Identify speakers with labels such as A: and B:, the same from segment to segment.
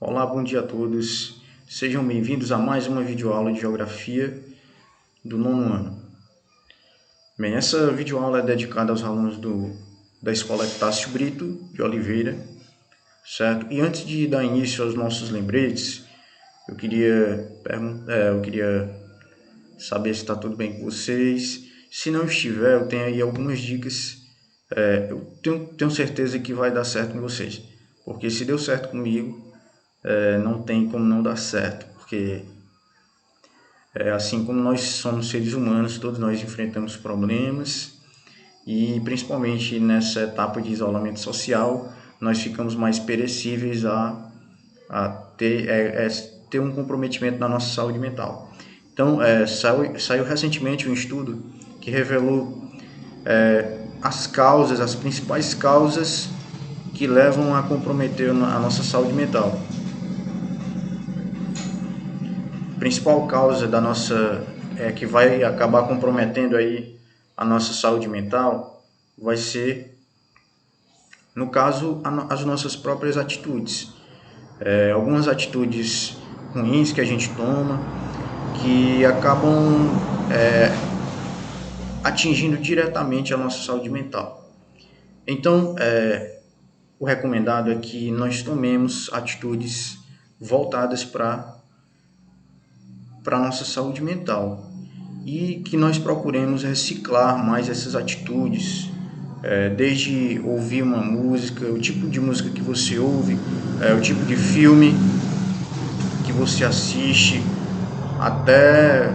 A: Olá, bom dia a todos. Sejam bem-vindos a mais uma videoaula de Geografia do nono ano. Bem, essa videoaula é dedicada aos alunos da Escola Epitácio Brito de Oliveira, certo? E antes de dar início aos nossos lembretes, eu queria saber se está tudo bem com vocês. Se não estiver, eu tenho aí algumas dicas. Eu tenho certeza que vai dar certo com vocês, porque se deu certo comigo, não tem como não dar certo, porque assim como nós somos seres humanos, todos nós enfrentamos problemas e principalmente nessa etapa de isolamento social, nós ficamos mais perecíveis a ter um comprometimento na nossa saúde mental. Então, saiu recentemente um estudo que revelou as principais causas que levam a comprometer a nossa saúde mental. A principal causa da nossa que vai acabar comprometendo aí a nossa saúde mental vai ser, no caso, as nossas próprias atitudes. Algumas atitudes ruins que a gente toma que acabam atingindo diretamente a nossa saúde mental. Então, o recomendado é que nós tomemos atitudes voltadas para a nossa saúde mental e que nós procuremos reciclar mais essas atitudes, desde ouvir uma música, o tipo de música que você ouve, o tipo de filme que você assiste, até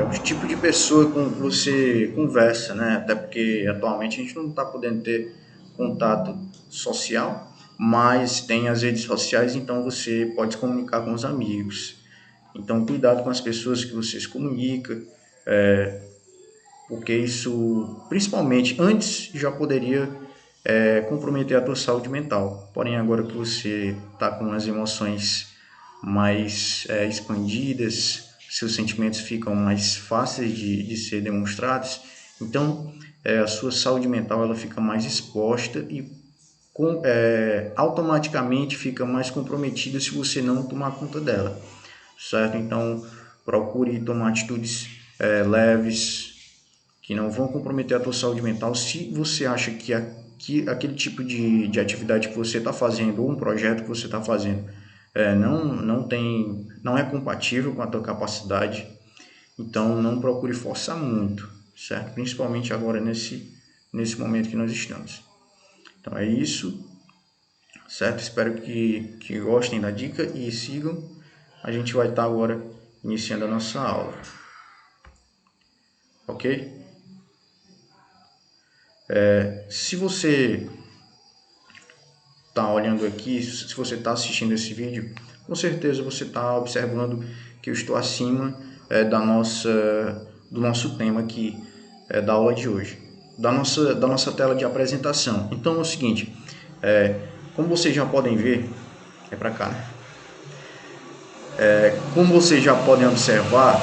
A: o tipo de pessoa com que você conversa, né? Até porque atualmente a gente não está podendo ter contato social, mas tem as redes sociais, então você pode se comunicar com os amigos. Então, cuidado com as pessoas que você se comunica, porque isso, principalmente antes, já poderia comprometer a tua saúde mental. Porém, agora que você está com as emoções mais expandidas, seus sentimentos ficam mais fáceis de ser demonstrados, então a sua saúde mental ela fica mais exposta e automaticamente fica mais comprometida se você não tomar conta dela, certo? Então, procure tomar atitudes leves, que não vão comprometer a tua saúde mental. Se você acha que aquele tipo de atividade que você está fazendo ou um projeto que você está fazendo não é compatível com a tua capacidade, então não procure forçar muito, certo? Principalmente agora nesse momento que nós estamos. Então é isso, certo? Espero que gostem da dica e sigam. A gente vai estar agora iniciando a nossa aula, ok? Se você está olhando aqui, se você está assistindo esse vídeo, com certeza você está observando que eu estou acima do nosso tema aqui, da aula de hoje, da nossa tela de apresentação. Então é o seguinte, como vocês já podem ver, é para cá, né? Como vocês já podem observar,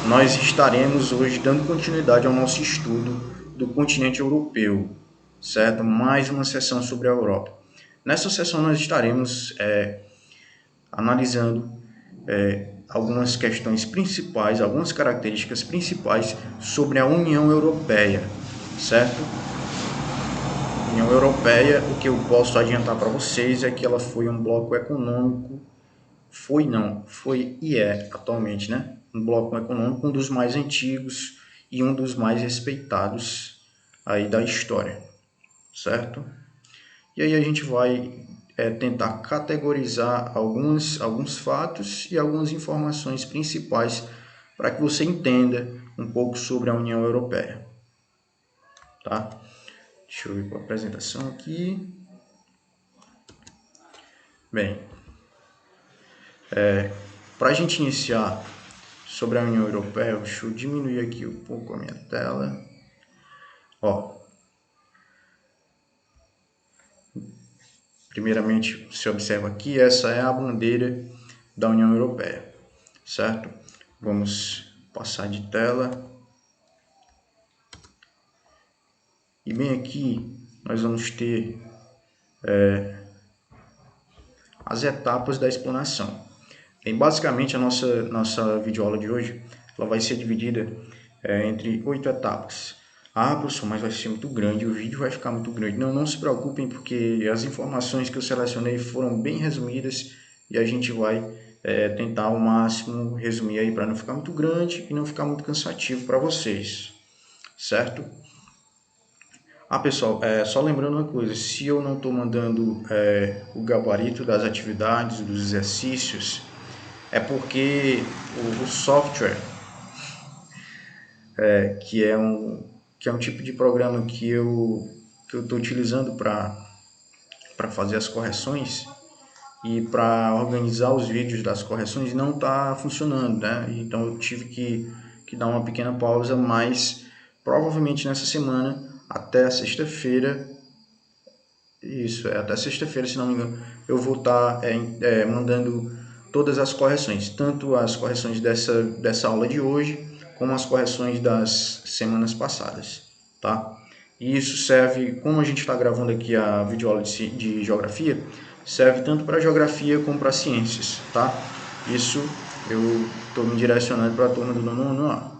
A: nós estaremos hoje dando continuidade ao nosso estudo do continente europeu, certo? Mais uma sessão sobre a Europa. Nessa sessão nós estaremos analisando algumas questões principais, algumas características principais sobre a União Europeia, certo? União Europeia, o que eu posso adiantar para vocês é que ela foi um bloco econômico, foi e é atualmente, né? Um bloco econômico, um dos mais antigos e um dos mais respeitados aí da história, certo? E aí a gente vai tentar categorizar alguns fatos e algumas informações principais para que você entenda um pouco sobre a União Europeia, tá? Deixa eu ir para a apresentação aqui. Bem, para a gente iniciar sobre a União Europeia, deixa eu diminuir aqui um pouco a minha tela. Ó, primeiramente, você observa aqui, essa é a bandeira da União Europeia, certo? Vamos passar de tela. E bem aqui, nós vamos ter as etapas da explanação. Bem, basicamente, a nossa videoaula de hoje ela vai ser dividida entre 8 etapas. Ah, professor, mas vai ser muito grande, o vídeo vai ficar muito grande. Não, não se preocupem, porque as informações que eu selecionei foram bem resumidas e a gente vai tentar ao máximo resumir aí para não ficar muito grande e não ficar muito cansativo para vocês, certo? Ah, pessoal, só lembrando uma coisa, se eu não estou mandando o gabarito das atividades, dos exercícios, é porque o software, que é um tipo de programa que eu estou utilizando para fazer as correções e para organizar os vídeos das correções, não está funcionando, né? Então eu tive que dar uma pequena pausa, mas provavelmente nessa semana, até sexta-feira, até sexta-feira, se não me engano, eu vou estar mandando todas as correções, tanto as correções dessa aula de hoje, como as correções das semanas passadas, tá? E isso serve, como a gente está gravando aqui a videoaula de geografia, serve tanto para geografia como para ciências, tá? Isso eu estou me direcionando para a turma do nono ano A.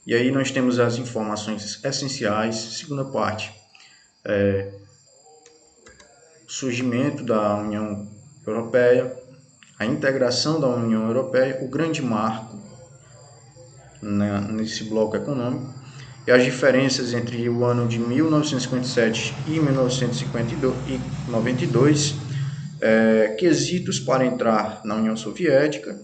A: E aí nós temos as informações essenciais, segunda parte, surgimento da União Europeia, a integração da União Europeia, o grande marco nesse bloco econômico, e as diferenças entre o ano de 1957 e 1992, quesitos para entrar na União Soviética,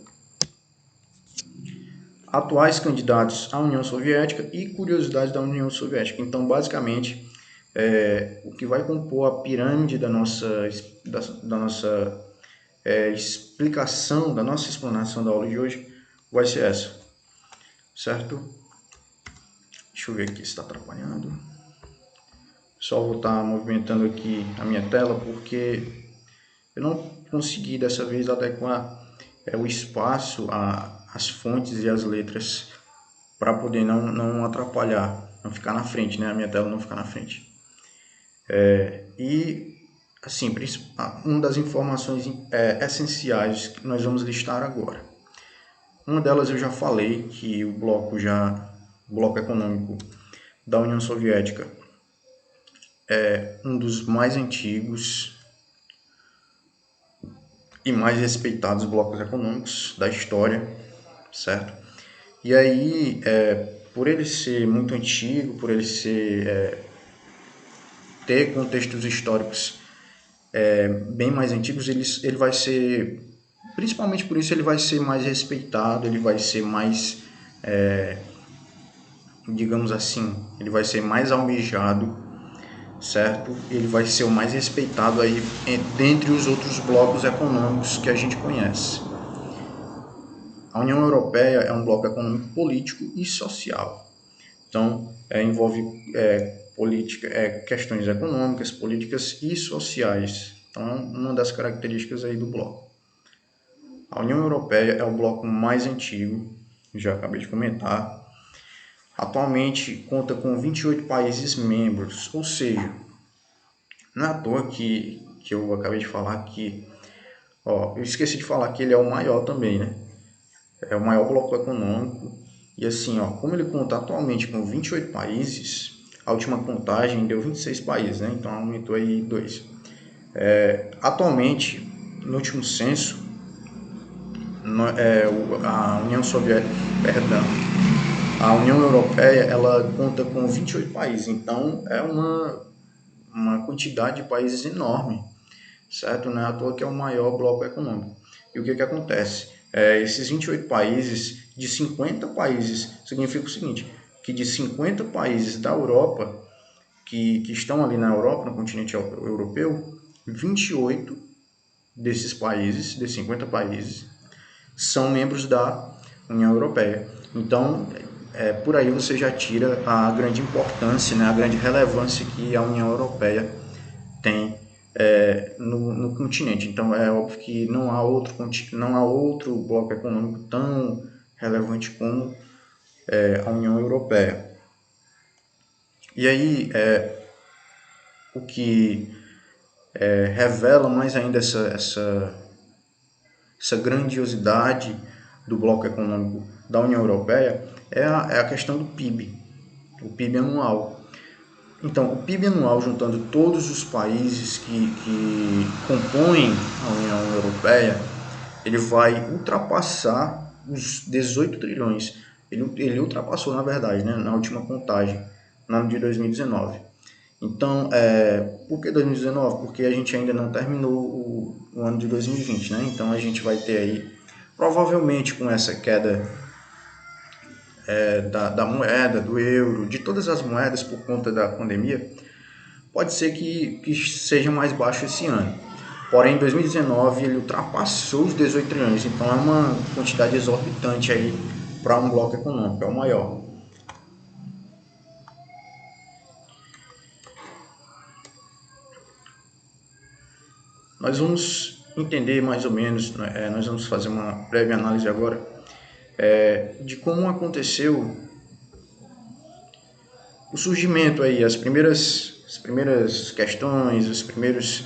A: atuais candidatos à União Soviética e curiosidades da União Soviética. Então, basicamente, o que vai compor a pirâmide da nossa explicação, da nossa explanação da aula de hoje, vai ser essa, certo? Deixa eu ver aqui se está atrapalhando. Só vou estar movimentando aqui a minha tela, porque eu não consegui dessa vez adequar o espaço, as fontes e as letras, para poder não atrapalhar, não ficar na frente, né? A minha tela não ficar na frente. E, assim, uma das informações essenciais que nós vamos listar agora. Uma delas eu já falei, que o bloco econômico da União Soviética é um dos mais antigos e mais respeitados blocos econômicos da história, certo? E aí, por ele ser muito antigo, por ele ter contextos históricos bem mais antigos, ele vai ser, principalmente por isso, ele vai ser mais respeitado, ele vai ser mais, digamos assim, ele vai ser mais almejado, certo? Ele vai ser o mais respeitado aí dentre os outros blocos econômicos que a gente conhece. A União Europeia é um bloco econômico, político e social. Então, envolve questões econômicas, políticas e sociais. Então, é uma das características aí do bloco. A União Europeia é o bloco mais antigo, já acabei de comentar. Atualmente conta com 28 países membros, ou seja, não é à toa que eu acabei de falar que, eu esqueci de falar que ele é o maior também, né? É o maior bloco econômico. E assim, como ele conta atualmente com 28 países, a última contagem deu 26 países, né? Então aumentou aí 2. Atualmente, no último censo, a União Soviética, perdão, a União Europeia, ela conta com 28 países. Então é uma quantidade de países enorme, certo? Não é à toa que é o maior bloco econômico. E o que acontece? Esses 28 países, de 50 países, significa o seguinte, que de 50 países da Europa, que estão ali na Europa, no continente europeu, 28 desses 50 países, são membros da União Europeia. Então, por aí você já tira a grande importância, né, a grande relevância que a União Europeia tem no continente. Então é óbvio que não há outro bloco econômico tão relevante como a União Europeia. E aí o que revela mais ainda essa grandiosidade do bloco econômico da União Europeia é a questão do PIB, o PIB anual. Então, o PIB anual, juntando todos os países que compõem a União Europeia, ele vai ultrapassar os 18 trilhões. Ele ultrapassou, na verdade, né, na última contagem, no ano de 2019. Então, por que 2019? Porque a gente ainda não terminou o ano de 2020, né? Então, a gente vai ter aí, provavelmente com essa queda da moeda, do euro, de todas as moedas por conta da pandemia, pode ser que seja mais baixo esse ano. Porém, em 2019 ele ultrapassou os 18 trilhões, então é uma quantidade exorbitante aí para um bloco econômico, é o maior. Nós vamos entender mais ou menos, nós vamos fazer uma breve análise agora de como aconteceu o surgimento aí, as primeiras questões, os primeiros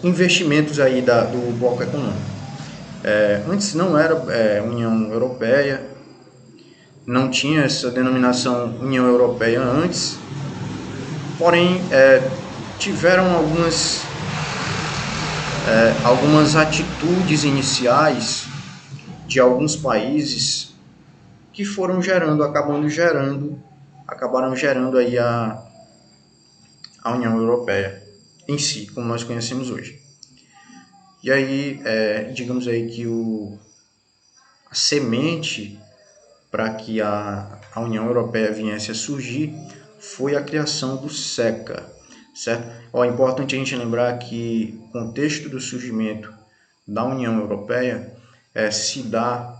A: investimentos aí do bloco econômico. Antes não era União Europeia, não tinha essa denominação União Europeia antes, porém tiveram algumas atitudes iniciais de alguns países que foram acabaram gerando aí a União Europeia em si, como nós conhecemos hoje. E aí, digamos aí que a semente para que a União Europeia viesse a surgir foi a criação do SECA, certo? É importante a gente lembrar que o contexto do surgimento da União Europeia se dá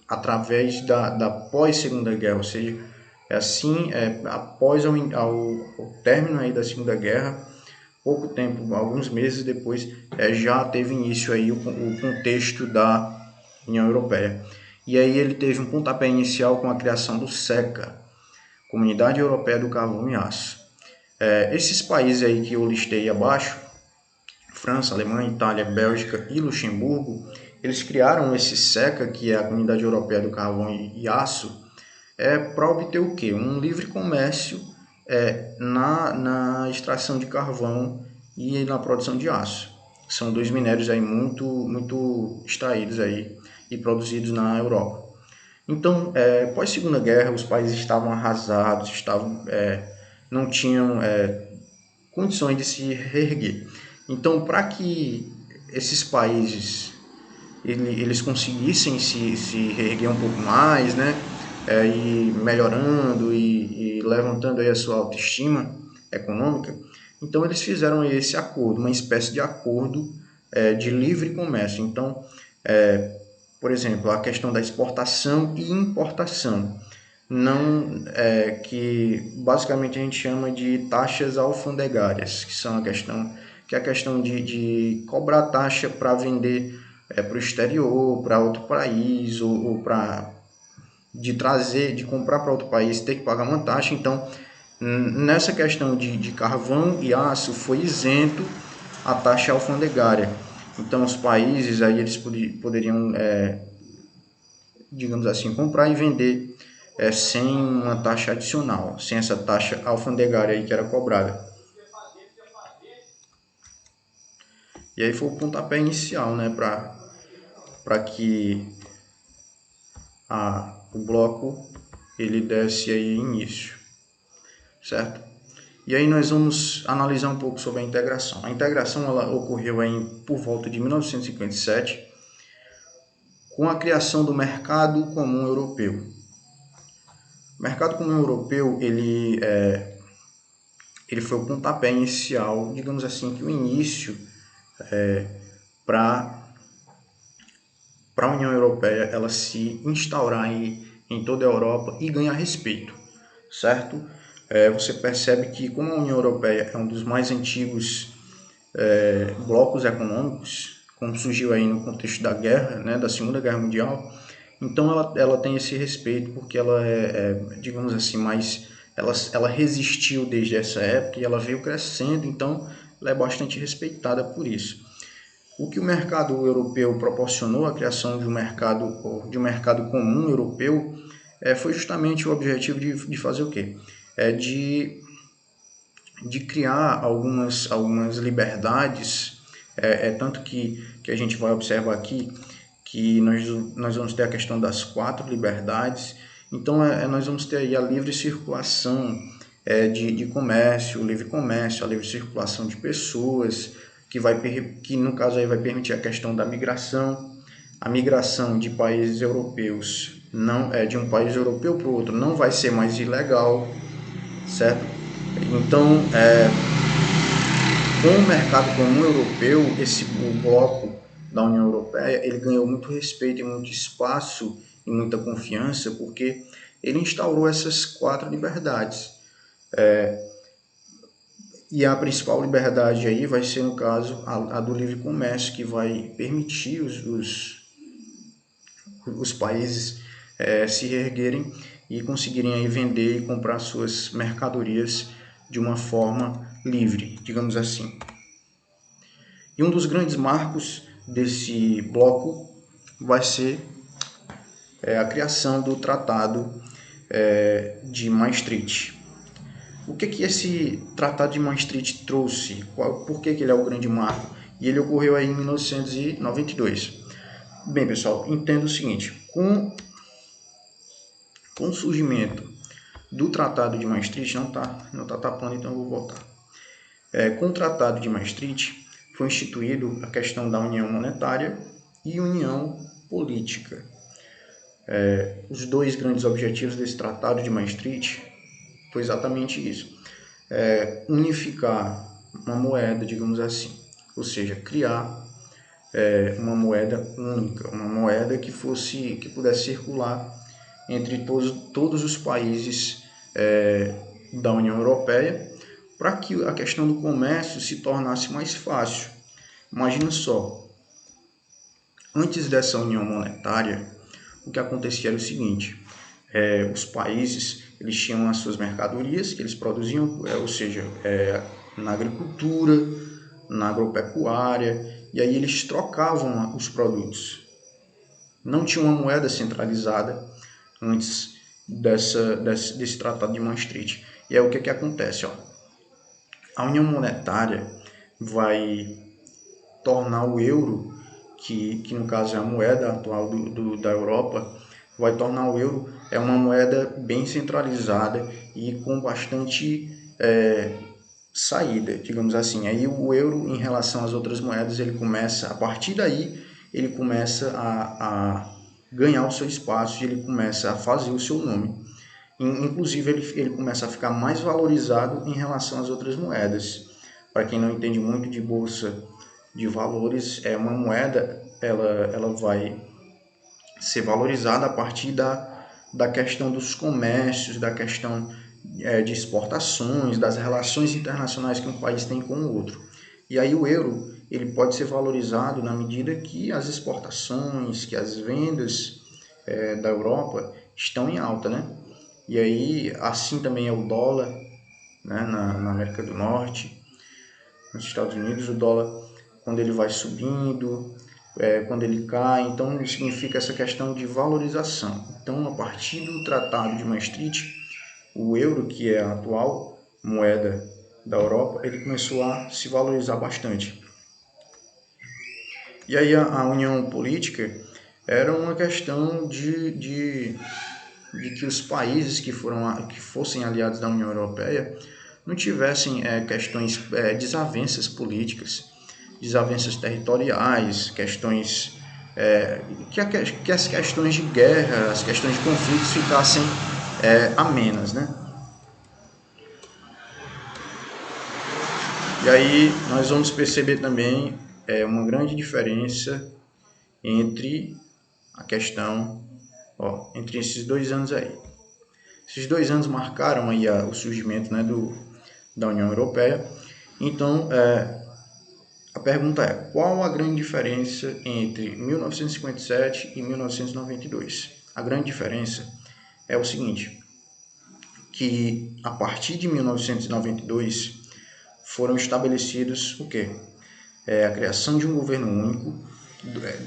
A: através da pós-Segunda Guerra, ou seja, após ao término aí da Segunda Guerra, pouco tempo, alguns meses depois, já teve início aí o contexto da União Europeia. E aí ele teve um pontapé inicial com a criação do SECA, Comunidade Europeia do Carvão e Aço. Esses países aí que eu listei abaixo, França, Alemanha, Itália, Bélgica e Luxemburgo, eles criaram esse SECA, que é a Comunidade Europeia do Carvão e Aço, para obter o quê? Um livre comércio na extração de carvão e na produção de aço. São dois minérios aí muito extraídos aí e produzidos na Europa. Então, pós Segunda Guerra, os países estavam arrasados, não tinham condições de se reerguer. Então, para que esses países eles conseguissem se reerguer um pouco mais, né, e melhorando e levantando aí a sua autoestima econômica, então eles fizeram esse acordo, uma espécie de acordo de livre comércio. Então, por exemplo, a questão da exportação e importação, não que basicamente a gente chama de taxas alfandegárias, que são a questão de cobrar taxa para vender para o exterior, para outro país, ou para de comprar para outro país, ter que pagar uma taxa. Então, nessa questão de carvão e aço, foi isento a taxa alfandegária. Então, os países aí eles poderiam, digamos assim, comprar e vender sem uma taxa adicional, sem essa taxa alfandegária aí que era cobrada. E aí foi o pontapé inicial, né, para que o bloco ele desse aí início, certo? E aí nós vamos analisar um pouco sobre a integração. A integração ela ocorreu aí por volta de 1957, com a criação do Mercado Comum Europeu. O Mercado Comum Europeu ele foi o pontapé inicial, digamos assim, que o início para a União Europeia ela se instaurar em toda a Europa e ganhar respeito, certo? Você percebe que como a União Europeia é um dos mais antigos blocos econômicos, como surgiu aí no contexto da guerra, né, da Segunda Guerra Mundial, então ela tem esse respeito porque ela digamos assim, ela resistiu desde essa época e ela veio crescendo, então ela é bastante respeitada por isso. O que o mercado europeu proporcionou, a criação de um mercado comum europeu, foi justamente o objetivo de fazer o quê? De criar algumas liberdades, tanto que a gente vai observar aqui que nós vamos ter a questão das 4 liberdades. Então, nós vamos ter aí a livre circulação de comércio, o livre comércio, a livre circulação de pessoas, que no caso aí vai permitir a questão da migração, a migração de países europeus, não de um país europeu para o outro, não vai ser mais ilegal, certo? Então, com o mercado comum europeu, o bloco da União Europeia, ele ganhou muito respeito e muito espaço e muita confiança, porque ele instaurou essas 4 liberdades. E a principal liberdade aí vai ser, no caso, a do livre comércio, que vai permitir os países se reerguerem e conseguirem aí vender e comprar suas mercadorias de uma forma livre, digamos assim. E um dos grandes marcos desse bloco vai ser a criação do Tratado de Maastricht. O que esse Tratado de Maastricht trouxe? Por que ele é o grande marco? E ele ocorreu aí em 1992. Bem, pessoal, entenda o seguinte: com o surgimento do Tratado de Maastricht, não tá tapando, então eu vou voltar. Com o Tratado de Maastricht, foi instituído a questão da união monetária e união política. Os 2 grandes objetivos desse Tratado de Maastricht foi exatamente isso: unificar uma moeda, digamos assim, ou seja, criar uma moeda única, uma moeda que pudesse circular entre todos os países da União Europeia, para que a questão do comércio se tornasse mais fácil. Imagina só, antes dessa união monetária, o que acontecia era o seguinte: os países eles tinham as suas mercadorias que eles produziam, ou seja, na agricultura, na agropecuária, e aí eles trocavam os produtos. Não tinha uma moeda centralizada antes desse Tratado de Maastricht. E aí o que acontece? A União Monetária vai tornar o euro, que no caso é a moeda atual da Europa, vai tornar o euro uma moeda bem centralizada e com bastante saída, digamos assim. Aí o euro, em relação às outras moedas, a partir daí, ele começa a ganhar o seu espaço e ele começa a fazer o seu nome. Inclusive, ele começa a ficar mais valorizado em relação às outras moedas. Para quem não entende muito de bolsa de valores, uma moeda, ela vai ser valorizada a partir da questão dos comércios, da questão de exportações, das relações internacionais que um país tem com o outro. E aí o euro ele pode ser valorizado na medida que as exportações, que as vendas da Europa estão em alta, né? E aí assim também é o dólar, né? Na América do Norte, nos Estados Unidos, o dólar, quando ele vai subindo, quando ele cai, então significa essa questão de valorização. Então, a partir do Tratado de Maastricht, o euro, que é a atual moeda da Europa, ele começou a se valorizar bastante. E aí a união política era uma questão de que os países que fossem aliados da União Europeia não tivessem desavenças políticas, desavenças territoriais, questões que as questões de guerra, as questões de conflitos ficassem amenas, né? E aí nós vamos perceber também uma grande diferença entre a questão, entre esses 2 anos aí. Esses 2 anos marcaram aí o surgimento, né, da União Europeia. Então, a pergunta é: qual a grande diferença entre 1957 e 1992? A grande diferença é o seguinte, que a partir de 1992 foram estabelecidos o quê? A criação de um governo único,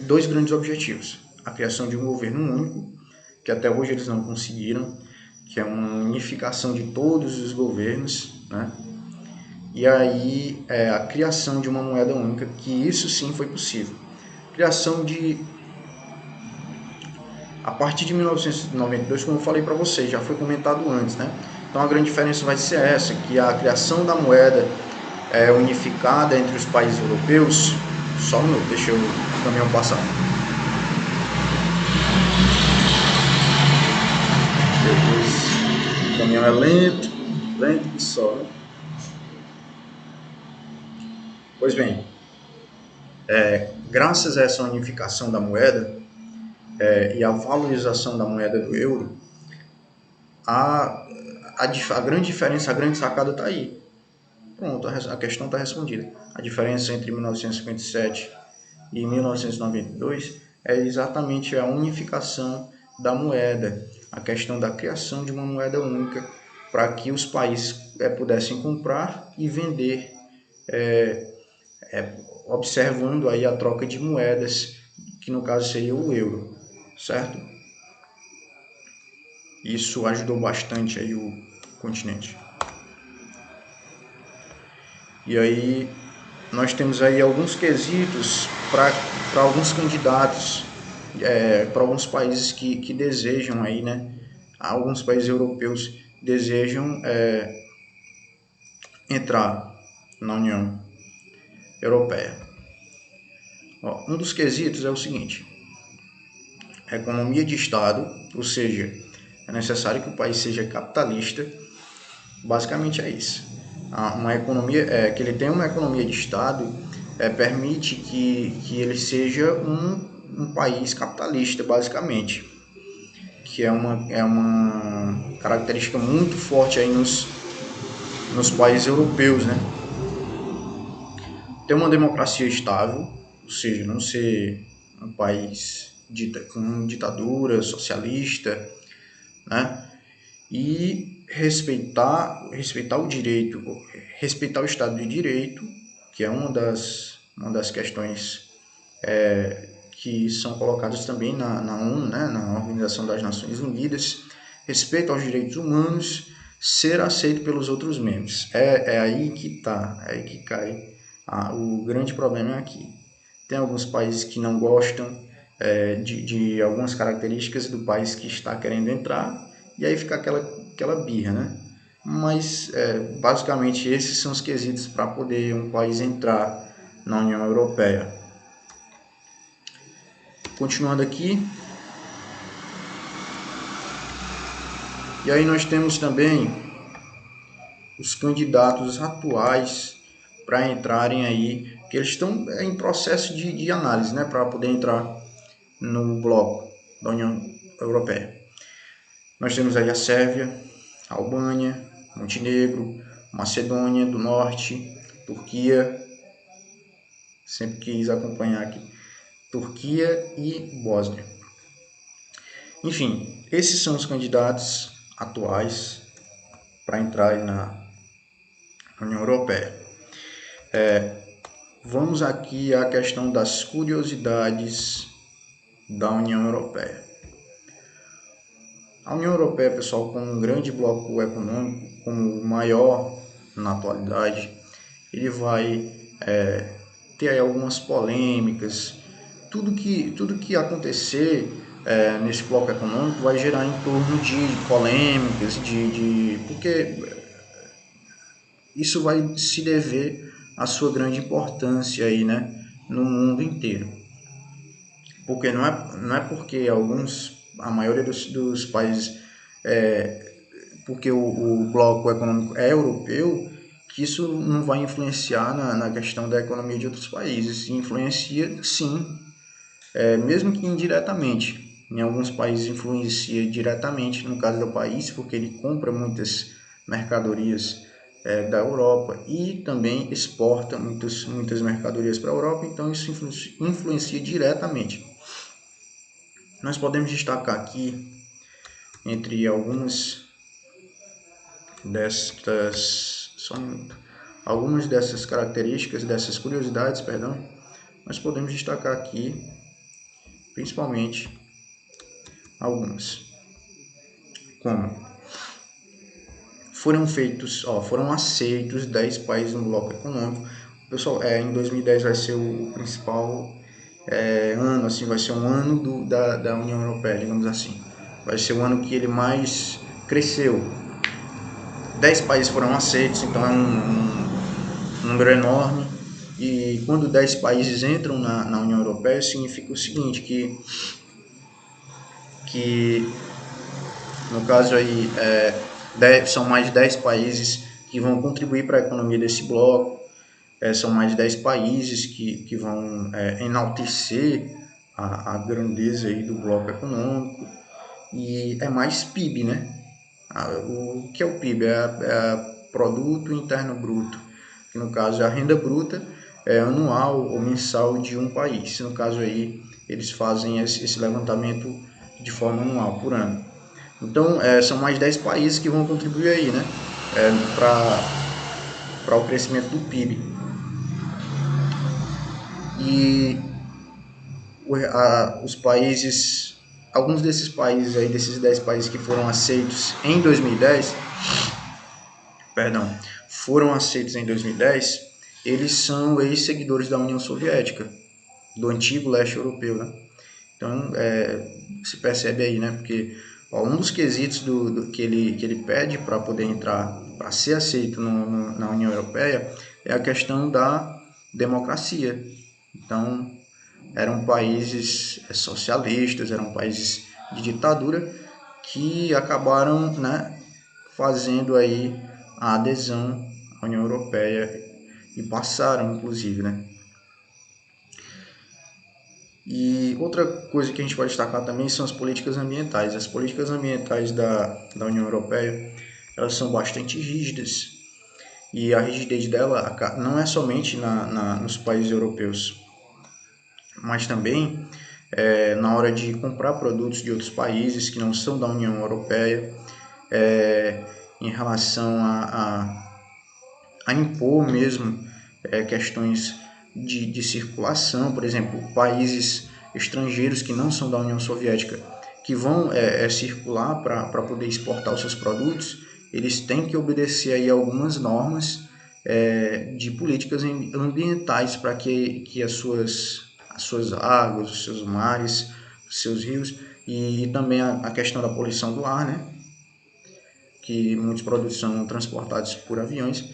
A: dois grandes objetivos. A criação de um governo único, que até hoje eles não conseguiram, que é uma unificação de todos os governos, né? E aí a criação de uma moeda única, que isso sim foi possível. Criação de... A partir de 1992, como eu falei para vocês, já foi comentado antes, né? Então a grande diferença vai ser essa, que a criação da moeda unificada entre os países europeus... Só um minuto, deixa o caminhão passar. O caminhão é lento que só, né? Pois bem, graças a essa unificação da moeda e a valorização da moeda do euro, a grande diferença, a grande sacada está aí. Pronto, a questão está respondida. A diferença entre 1957 e 1992 é exatamente a unificação da moeda, a questão da criação de uma moeda única para que os países pudessem comprar e vender, observando aí a troca de moedas, que no caso seria o euro, certo? Isso ajudou bastante aí o continente. E aí nós temos aí alguns quesitos para alguns candidatos, para alguns países que desejam aí, né? Alguns países europeus desejam entrar na União Europeia. Um dos quesitos é o seguinte: a economia de Estado, ou seja, é necessário que o país seja capitalista. Basicamente é isso. Uma economia, que ele tenha uma economia de Estado permite que ele seja um país capitalista, basicamente, que é uma característica muito forte aí nos países europeus, né? Ter uma democracia estável, ou seja, não ser um país com ditadura socialista, né? E respeitar o direito, respeitar o Estado de Direito, que é uma das questões que são colocadas também na ONU, né, na Organização das Nações Unidas, respeito aos direitos humanos, ser aceito pelos outros membros. É aí que está, é aí que cai. O grande problema é aqui. Tem alguns países que não gostam de algumas características do país que está querendo entrar, e aí fica aquela birra, né? Mas, basicamente, esses são os quesitos para poder um país entrar na União Europeia. Continuando aqui. E aí nós temos também os candidatos atuais para entrarem aí, que eles estão em processo de análise, né? Para poder entrar no bloco da União Europeia. Nós temos aí a Sérvia, a Albânia, Montenegro, Macedônia do Norte, Turquia, sempre quis acompanhar aqui, Turquia e Bósnia. Enfim, esses são os candidatos atuais para entrar na União Europeia. Vamos aqui à questão das curiosidades da União Europeia. A União Europeia, pessoal, como um grande bloco econômico, como o maior na atualidade, ele vai ter aí algumas polêmicas. Tudo que acontecer nesse bloco econômico vai gerar em torno de polêmicas, porque isso vai se dever à sua grande importância aí, né, no mundo inteiro. Porque não é porque a maioria dos países, porque o bloco econômico é europeu, que isso não vai influenciar na questão da economia de outros países. Influencia, sim, mesmo que indiretamente. Em alguns países influencia diretamente, no caso do país, porque ele compra muitas mercadorias da Europa e também exporta muitas mercadorias para a Europa, então isso influencia diretamente. Nós podemos destacar aqui, entre algumas destas, só um minuto, algumas dessas características, dessas curiosidades, perdão, nós podemos destacar aqui, principalmente, algumas. Como foram aceitos 10 países no bloco econômico. Pessoal, em 2010 vai ser o principal ano, assim, vai ser um ano da União Europeia, digamos assim. Vai ser o ano que ele mais cresceu. 10 países foram aceitos, então é um número enorme. E quando 10 países entram na União Europeia, significa o seguinte, que no caso aí, são mais de 10 países que vão contribuir para a economia desse bloco, são mais de 10 países que vão enaltecer a grandeza aí do bloco econômico, e é mais PIB, né? O que é o PIB? É Produto Interno Bruto, que no caso é a renda bruta anual ou mensal de um país. No caso aí, eles fazem esse levantamento de forma anual, por ano. Então, são mais 10 países que vão contribuir aí, né? Para o crescimento do PIB. E os países, alguns desses países aí, desses 10 países que foram aceitos em 2010, foram aceitos em 2010, eles são ex-seguidores da União Soviética, do antigo leste europeu, né? Então, se percebe aí, né? Porque um dos quesitos que ele pede para poder entrar, para ser aceito na União Europeia, é a questão da democracia. Então, eram países socialistas, eram países de ditadura que acabaram, né, fazendo aí a adesão à União Europeia e passaram, inclusive, né? E outra coisa que a gente pode destacar também são as políticas ambientais. As políticas ambientais da União Europeia, elas são bastante rígidas, e a rigidez dela não é somente nos países europeus, mas também na hora de comprar produtos de outros países que não são da União Europeia, em relação a impor mesmo questões de circulação, por exemplo, países estrangeiros que não são da União Soviética, que vão circular para poder exportar os seus produtos, eles têm que obedecer aí algumas normas de políticas ambientais para que as suas águas, os seus mares, os seus rios, e também a questão da poluição do ar, né? Que muitos produtos são transportados por aviões,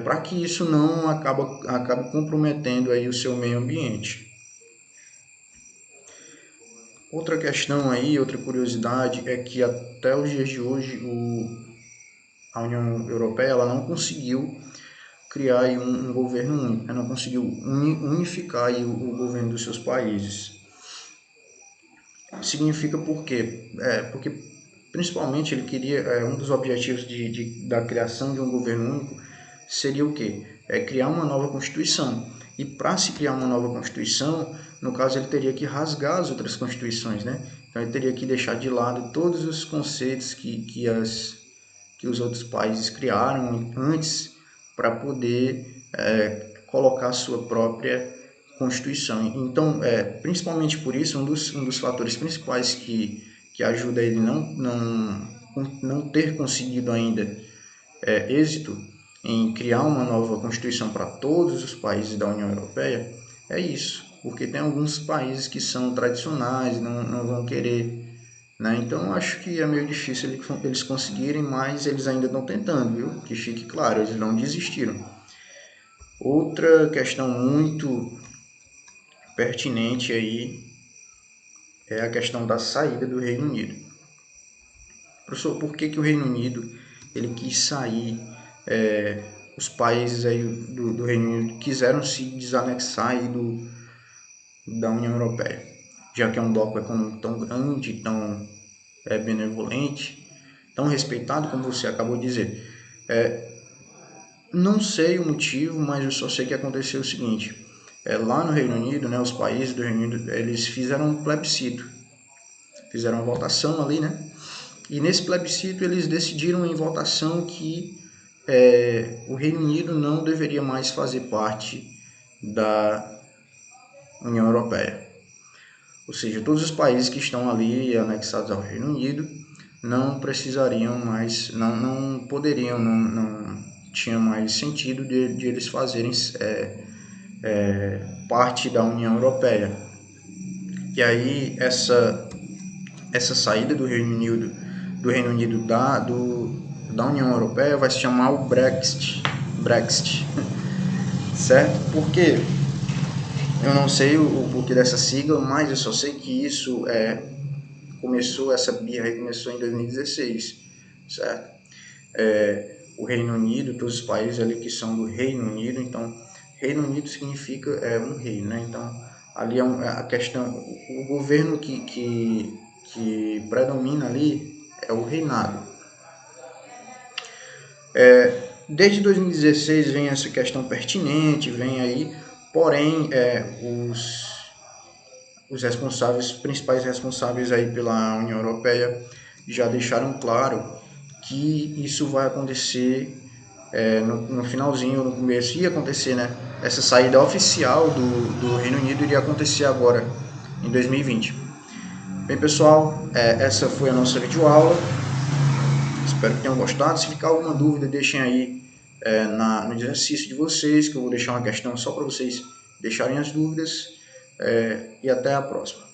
A: para que isso não acabe comprometendo aí o seu meio ambiente. Outra questão aí, outra curiosidade, é que até os dias de hoje a União Europeia ela não conseguiu criar aí um governo único, não conseguiu unificar aí o governo dos seus países. Significa por quê? Porque principalmente ele queria, um dos objetivos da criação de um governo único seria o quê? Criar uma nova Constituição. E para se criar uma nova Constituição, no caso ele teria que rasgar as outras Constituições, né? Então ele teria que deixar de lado todos os conceitos que os outros países criaram antes para poder colocar a sua própria Constituição. Então, principalmente por isso, um dos fatores principais que ajuda ele não ter conseguido ainda êxito em criar uma nova Constituição para todos os países da União Europeia é isso, porque tem alguns países que são tradicionais, não vão querer, né? Então, eu acho que é meio difícil eles conseguirem, mas eles ainda estão tentando, viu? Que fique claro, eles não desistiram. Outra questão muito pertinente aí é a questão da saída do Reino Unido. Professor, por que o Reino Unido ele quis sair? Os países aí do Reino Unido quiseram se desanexar aí da União Europeia, já que é um bloco econômico tão grande, tão benevolente, tão respeitado, como você acabou de dizer. Não sei o motivo, mas eu só sei que aconteceu o seguinte: lá no Reino Unido, né, os países do Reino Unido, eles fizeram um plebiscito, fizeram uma votação ali, né? E nesse plebiscito eles decidiram em votação que o Reino Unido não deveria mais fazer parte da União Europeia. Ou seja, todos os países que estão ali anexados ao Reino Unido não precisariam mais, não poderiam, não tinha mais sentido de eles fazerem parte da União Europeia. E aí essa saída do Reino Unido da União Europeia vai se chamar o Brexit, certo? Porque eu não sei o porquê dessa sigla, mas eu só sei que isso essa birra começou em 2016, certo? O Reino Unido, todos os países ali que são do Reino Unido, então Reino Unido significa um rei, né? Então ali a questão, o governo que predomina ali é o reinado. Desde 2016 vem essa questão pertinente, vem aí, porém os principais responsáveis aí pela União Europeia já deixaram claro que isso vai acontecer no finalzinho, no começo, ia acontecer, né? Essa saída oficial do Reino Unido iria acontecer agora, em 2020. Bem, pessoal, essa foi a nossa videoaula. Espero que tenham gostado. Se ficar alguma dúvida, deixem aí no exercício de vocês, que eu vou deixar uma questão só para vocês deixarem as dúvidas. E até a próxima.